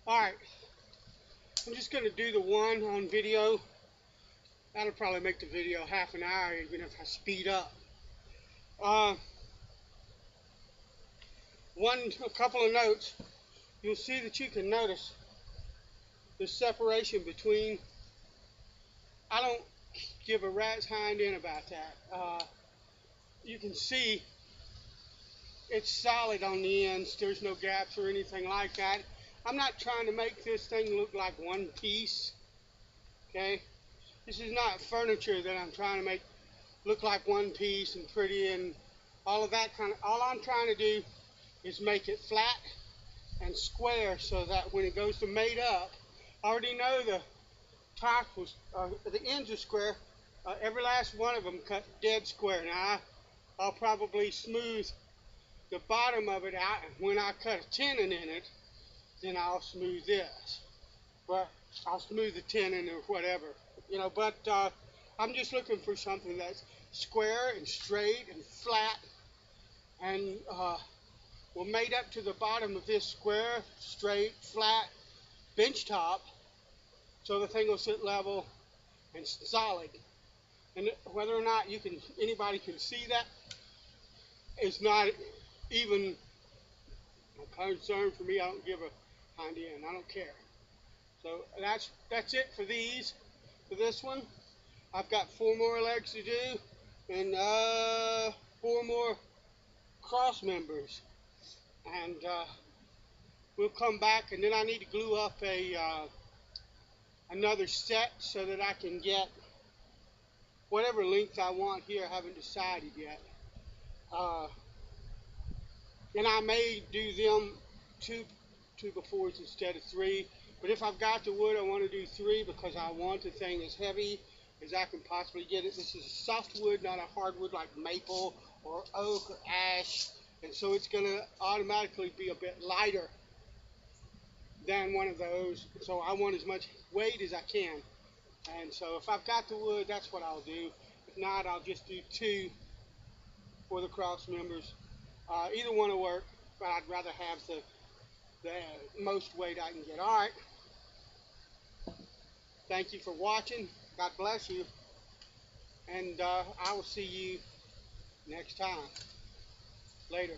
Alright, I'm just going to do the one on video. That'll probably make the video half an hour even if I speed up. A couple of notes. You'll see that you can notice the separation between, I don't give a rat's hind end about that. You can see it's solid on the ends. There's no gaps or anything like that. I'm not trying to make this thing look like one piece. Okay? This is not furniture that I'm trying to make look like one piece and pretty and all of that kind of. All I'm trying to do is make it flat and square so that when it goes to made up, I already know the top was, the ends are square. Every last one of them cut dead square. Now I'll probably smooth the bottom of it out, and when I cut a tenon in it, then I'll smooth this. But I'll smooth the tenon or whatever, you know. But I'm just looking for something that's square and straight and flat, and will made up to the bottom of this square, straight, flat bench top, so the thing will sit level and solid. And whether or not anybody can see that is not even a concern for me. I don't give a hind end. I don't care. So that's it for these. For this one, I've got 4 more legs to do and 4 more cross members. And we'll come back, and then I need to glue up another set so that I can get whatever length I want here. I haven't decided yet. And I may do them 2 2x4s instead of 3. But if I've got the wood, I want to do 3 because I want the thing as heavy as I can possibly get it. This is a soft wood, not a hardwood like maple or oak or ash. And so it's going to automatically be a bit lighter than one of those. So I want as much weight as I can. And so if I've got the wood, that's what I'll do. If not, I'll just do 2 for the cross members. Either one will work, but I'd rather have the most weight I can get. All right. Thank you for watching. God bless you. And I will see you next time. Later.